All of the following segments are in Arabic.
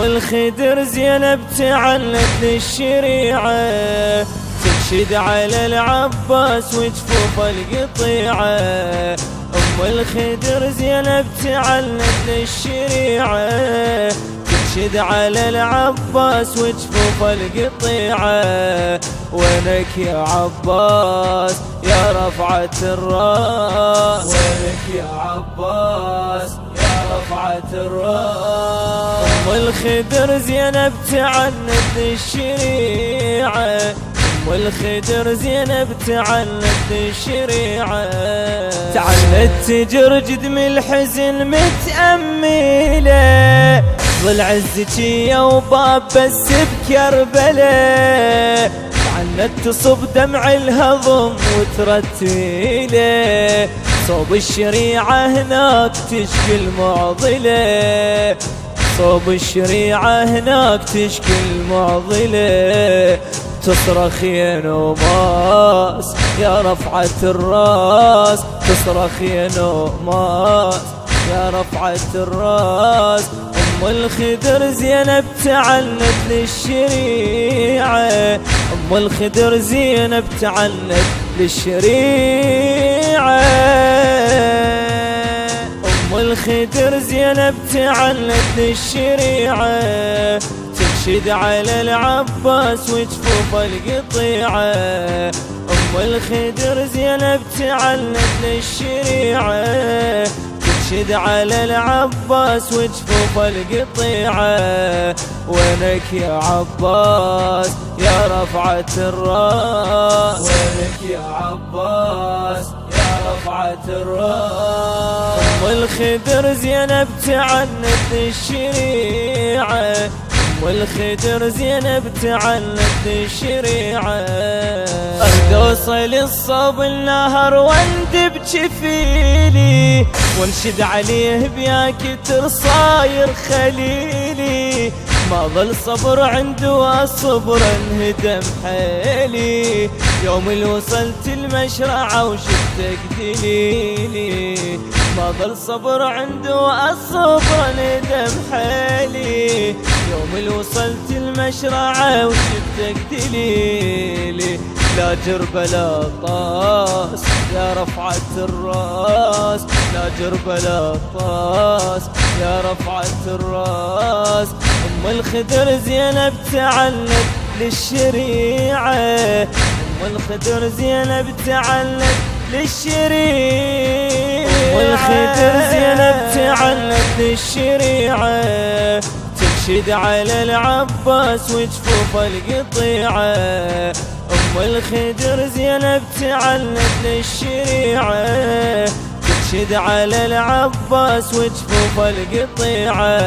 الخدر زينب تعنت للشريعة، تنشد على العباس وجفوف القطيعة. الخدر زينب تعنت للشريعة، تنشد على العباس وجفوف القطيعة. وينك يا عباس يا رفعة الراس، وينك يا عباس يا رفعة الراس. الخدر زينب تعنت للشريعة، الخدر زينب تعنت للشريعة. تعنت تجرجد من الحزن متأملة، ظل عزك وباب بس بكربلة. تعنت تصب دمع الهضم وترتيله، صوب الشريعة هناك تشكي المعضلة، صوب الشريعة هناك تشكي المعضلة. تصرخ يا نوماس يا رفعة الراس، تصرخ يا نوماس يا رفعة الراس. الخدر زينب تعنت للشريعة، الخدر زينب تعنت للشريعة. الخدر زينب تعنت للشريعة، تنشد على العباس وجفوف القطيعة. الخدر زينب تعنت للشريعة، تنشد على العباس وجفوف القطيعة. وينك يا عباس يا رفعة الراس، وينك يا عباس يا رفعة الراس. الخدر زينب تعنت للشريعة، الخدر زينب تعنت للشريعة. أرد أوصل الصوب النهر واندب جفيلي، وانشد عليه بيا كتر صاير خليلي. ما ظل صبر عنده والصبر انهدم حيلي، يوم اللي وصلت المشرعة وشفتك دليلي. ما ظل صبر عنده والصبر انهدم حيلي، يوم اللي وصلت المشرعة وشفتك دليلي. لا جرب لا طاس يا رفعة الراس، لا جرب لا طاس يا رفعة الراس. الخدر زينب تعنت للشريعة، الخدر زينب تعنت للشريعة. الخدر زينب تعنت للشريعة، تنشد على العباس وجفوف القطيعة. الخدر زينب تعنت للشريعة، تنشد على العباس وجفوف القطيعة.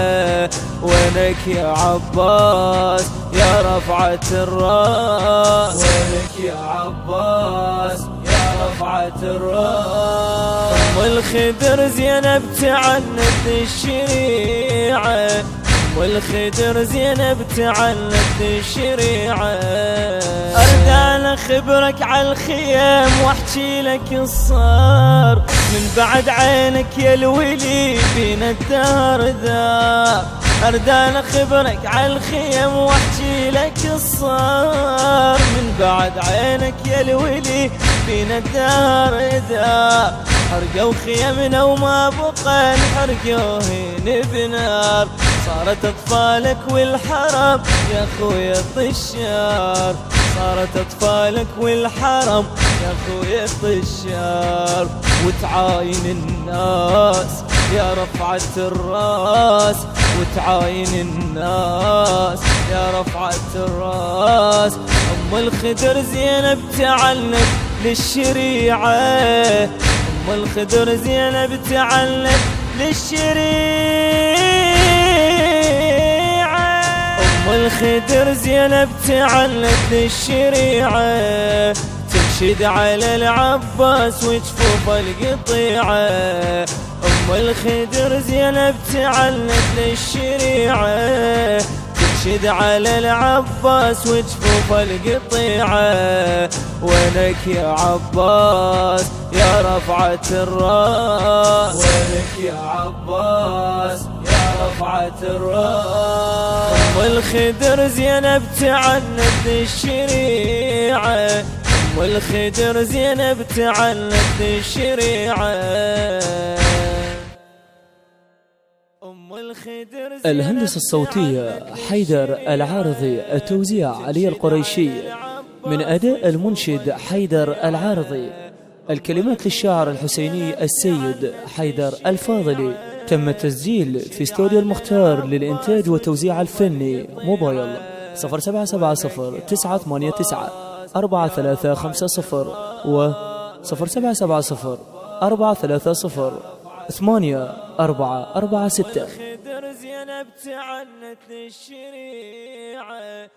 وينك يا عباس يا رفعة الراس، وينك يا عباس يا رفعة الراس. الخدر زينب تعنت للشريعة، الخدر زينب تعنت للشريعة. أرد أنا خبرك على الخيام واحكي لك الصار، من بعد عينك يا الولي بين الدهر ذا. أرد أنا خبرك على الخيام واحكي لك الصار، من بعد عينك يا الولي بين الدهر ذا. حرقوا خيمنا وما بقى نحرقوهن بنار، صارت أطفالك والحرم يا خويا طشار، صارت أطفالك والحرم يا خويا طشار. وتعاين الناس يا رفعة الراس، وتعاين الناس يا رفعة الراس. الخدر زينب تعنت للشريعة، الخدر زينب تعنت للشريعة. الخدر زينب تعنت للشريعة، تنشد على العباس وجفوف القطيعة. الخدر زينب تعنت للشريعة، تنشد على العباس وجفوف القطيعة. وينك يا عباس يا رفعة الراس، وينك يا عباس يا رفعة الراس. الخدر زينب تعنت الشريعة، أم الخدر زينب تعنت الشريعة. الهندسة الصوتية حيدر العارضي، التوزيع علي القريشي، من أداء المنشد حيدر العارضي. الكلمات للشاعر الحسيني السيد حيدر الفاضلي. تم التسجيل في استوديو المختار للإنتاج والتوزيع الفني. موبايل 0770 989 4350 و 0770 430 8446. زينب تعنت للشريعة.